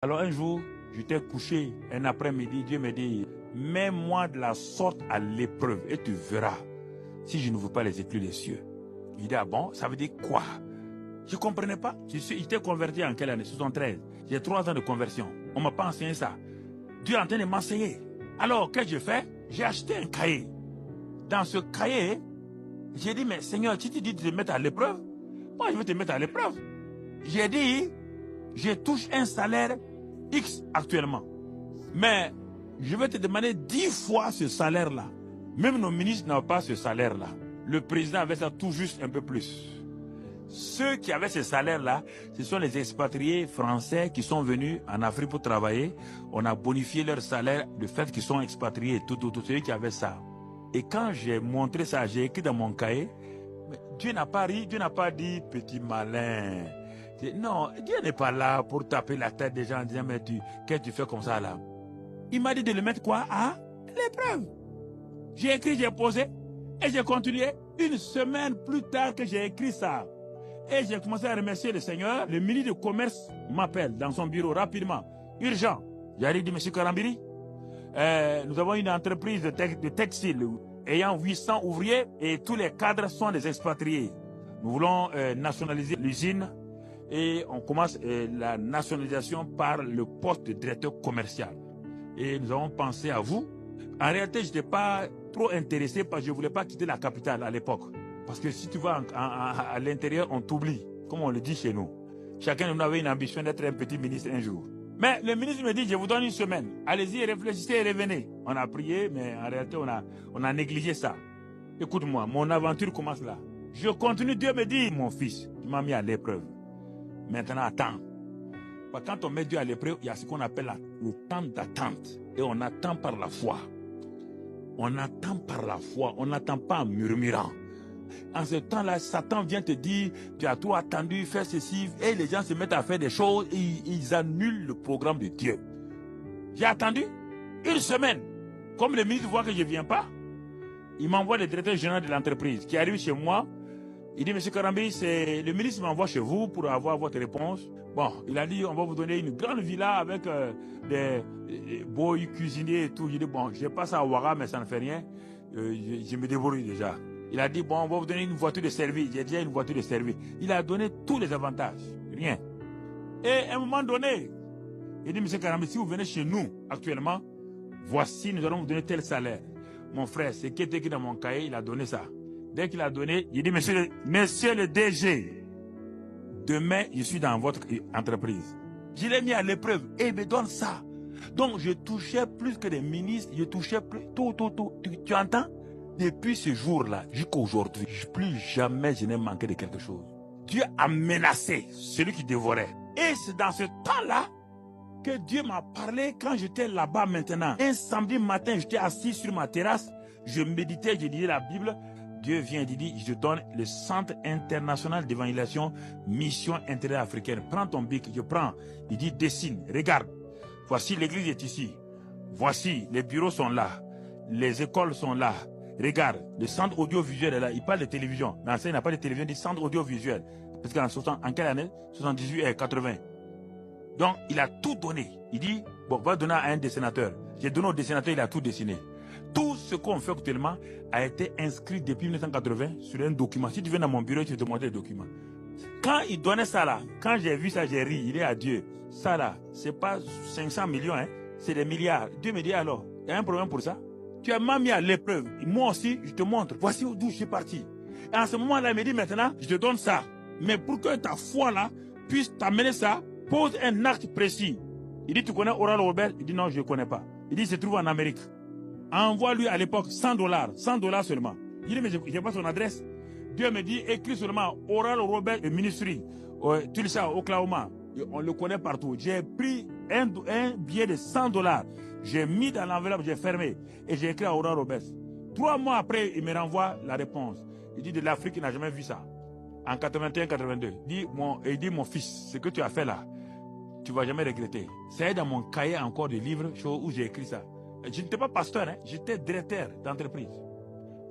Alors un jour, j'étais couché un après-midi, Dieu me dit, mets-moi de la sorte à l'épreuve et tu verras si je ne veux pas les éclus des cieux. Il dit, ah bon, ça veut dire quoi? Je ne comprenais pas. J'étais converti en quelle année? 73. J'ai 3 ans de conversion. On ne m'a pas enseigné ça. Dieu est en train de m'enseigner. Alors, qu'est-ce que je fais? J'ai acheté un cahier. Dans ce cahier, j'ai dit, mais Seigneur, si tu dis de te mettre à l'épreuve, moi je vais te mettre à l'épreuve. J'ai dit, je touche un salaire X actuellement. Mais je vais te demander 10 fois ce salaire-là. Même nos ministres n'ont pas ce salaire-là. Le président avait ça tout juste un peu plus. Ceux qui avaient ce salaire-là, ce sont les expatriés français qui sont venus en Afrique pour travailler. On a bonifié leur salaire de fait qu'ils sont expatriés, tout ceux qui avaient ça. Et quand j'ai montré ça, j'ai écrit dans mon cahier, mais Dieu n'a pas ri, Dieu n'a pas dit petit malin. Non, Dieu n'est pas là pour taper la tête des gens en disant, mais qu'est-ce que tu fais comme ça là? Il m'a dit de le mettre quoi? À l'épreuve. J'ai écrit, j'ai posé et j'ai continué. Une semaine plus tard que j'ai écrit ça. Et j'ai commencé à remercier le Seigneur. Le ministre du Commerce m'appelle dans son bureau rapidement. Urgent. J'arrive, dit, monsieur Karambiri, nous avons une entreprise de textile ayant 800 ouvriers et tous les cadres sont des expatriés. Nous voulons nationaliser l'usine et on commence la nationalisation par le poste de directeur commercial. Et nous avons pensé à vous. En réalité, je n'étais pas trop intéressé parce que je ne voulais pas quitter la capitale à l'époque. Parce que si tu vas à l'intérieur, on t'oublie, comme on le dit chez nous. Chacun de nous avait une ambition d'être un petit ministre un jour. Mais le ministre me dit, je vous donne une semaine. Allez-y, réfléchissez et revenez. On a prié, mais en réalité, on a négligé ça. Écoute-moi, mon aventure commence là. Je continue, Dieu me dit, mon fils, tu m'as mis à l'épreuve. Maintenant, attends. Quand on met Dieu à l'épreuve, il y a ce qu'on appelle le temps d'attente. Et on attend par la foi. On attend par la foi. On n'attend pas en murmurant. En ce temps-là, Satan vient te dire, tu as trop attendu, fais ceci, et les gens se mettent à faire des choses, et ils annulent le programme de Dieu. J'ai attendu une semaine. Comme le ministre voit que je ne viens pas, il m'envoie le directeur général de l'entreprise qui arrive chez moi. Il dit, monsieur Karambiri, le ministre m'envoie chez vous pour avoir votre réponse. Bon, il a dit, on va vous donner une grande villa avec des boys cuisiniers et tout. J'ai dit, bon, je passe à Ouara, mais ça ne fait rien. Je me débrouille déjà. Il a dit, bon, on va vous donner une voiture de service. J'ai déjà une voiture de service. Il a donné tous les avantages. Rien. Et à un moment donné, il dit, monsieur Karambiri, si vous venez chez nous actuellement, voici, nous allons vous donner tel salaire. Mon frère, c'est qui était écrit dans mon cahier, il a donné ça. Dès qu'il a donné, il dit, monsieur le DG, demain, je suis dans votre entreprise. Je l'ai mis à l'épreuve et il me donne ça. Donc, je touchais plus que des ministres, je touchais plus, tout. Tu entends? Depuis ce jour-là, jusqu'à aujourd'hui, plus jamais je n'ai manqué de quelque chose. Dieu a menacé celui qui dévorait. Et c'est dans ce temps-là que Dieu m'a parlé quand j'étais là-bas maintenant. Un samedi matin, j'étais assis sur ma terrasse, je méditais, je lisais la Bible. Dieu vient et dit, je te donne le Centre international d'évangélisation, mission intérieure africaine. Prends ton bic, je prends. Il dit, dessine, regarde. Voici l'église est ici. Voici, les bureaux sont là. Les écoles sont là. Regarde, le centre audiovisuel est là. Il parle de télévision. Mais il n'a pas de télévision, il dit centre audiovisuel. Parce qu'en quelle année? 78 et 80. Donc, il a tout donné. Il dit, bon, va donner à un dessinateur. J'ai donné au dessinateur, il a tout dessiné. Tout ce qu'on fait actuellement a été inscrit depuis 1980 sur un document. Si tu viens dans mon bureau, je vais te montrer le document. Quand il donnait ça là, quand j'ai vu ça, j'ai ri. Il est à Dieu. Ça là, c'est pas 500 millions, hein, c'est des milliards. Dieu me dit alors, il y a un problème pour ça? Tu m'as mis à l'épreuve. Moi aussi, je te montre. Voici d'où je suis parti. Et en ce moment-là, il me dit maintenant, je te donne ça. Mais pour que ta foi là puisse t'amener ça, pose un acte précis. Il dit, tu connais Oral Roberts? Il dit, non, je ne connais pas. Il dit, il se trouve en Amérique. Envoie-lui à l'époque $100. $100 seulement. Il dit, mais je n'ai pas son adresse. Dieu me dit, écris seulement Oral Roberts Ministry, Tulsa, Oklahoma. On le connaît partout. J'ai pris un billet de $100. J'ai mis dans l'enveloppe, j'ai fermé. Et j'ai écrit à Oral Roberts. 3 mois après, il me renvoie la réponse. Il dit, de l'Afrique, il n'a jamais vu ça. En 81-82. Il dit, mon fils, ce que tu as fait là, tu ne vas jamais regretter. C'est dans mon cahier encore de livres où j'ai écrit ça. Je n'étais pas pasteur, hein, j'étais directeur d'entreprise.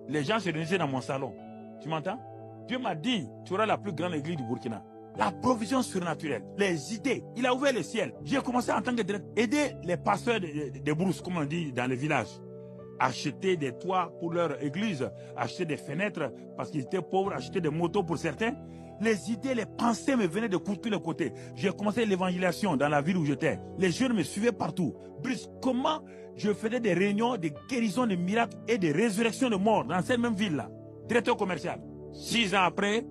Les gens se réunissaient dans mon salon. Tu m'entends? Dieu m'a dit, tu auras la plus grande église du Burkina. La provision surnaturelle, les idées. Il a ouvert le ciel. J'ai commencé en tant que directeur, aider les pasteurs de brousses, comme on dit dans les villages. Acheter des toits pour leur église, acheter des fenêtres parce qu'ils étaient pauvres, acheter des motos pour certains. Les idées, les pensées me venaient de tous les côtés. J'ai commencé l'évangélisation dans la ville où j'étais. Les jeunes me suivaient partout. Brusquement, je faisais des réunions de guérison, de miracles et de résurrection de morts dans cette même ville-là. Directeur commercial. 6 ans après,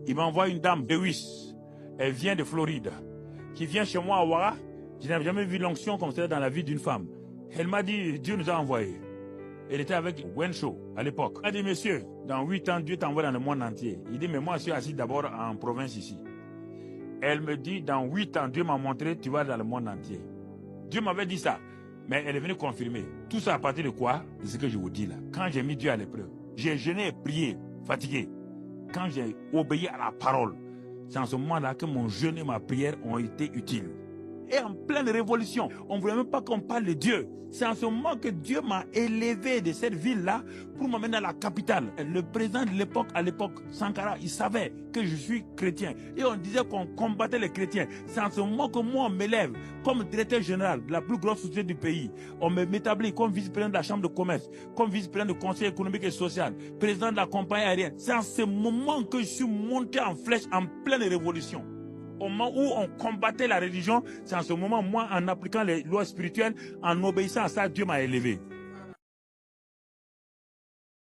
il m'envoie une dame de Wiss. Elle vient de Floride. Qui vient chez moi à Ouara. Je n'avais jamais vu l'onction comme ça dans la vie d'une femme. Elle m'a dit, Dieu nous a envoyés. Elle était avec Wenshaw à l'époque. Elle a dit, monsieur, dans 8 ans, Dieu t'envoie dans le monde entier. Il dit, mais moi, je suis assis d'abord en province ici. Elle me dit, dans 8 ans, Dieu m'a montré, tu vas dans le monde entier. Dieu m'avait dit ça. Mais elle est venue confirmer. Tout ça à partir de quoi? De ce que je vous dis là. Quand j'ai mis Dieu à l'épreuve, j'ai jeûné et prié, fatigué. Quand j'ai obéi à la parole, c'est en ce moment-là que mon jeûne et ma prière ont été utiles. Et en pleine révolution, on ne voulait même pas qu'on parle de Dieu. C'est en ce moment que Dieu m'a élevé de cette ville-là pour m'amener dans la capitale. Le président de l'époque, à l'époque, Sankara, il savait que je suis chrétien. Et on disait qu'on combattait les chrétiens. C'est en ce moment que moi, on m'élève comme directeur général de la plus grosse société du pays. On m'établit comme vice-président de la chambre de commerce, comme vice-président du conseil économique et social, président de la compagnie aérienne. C'est en ce moment que je suis monté en flèche en pleine révolution. Au moment où on combattait la religion, c'est en ce moment, moi, en appliquant les lois spirituelles, en obéissant à ça, Dieu m'a élevé.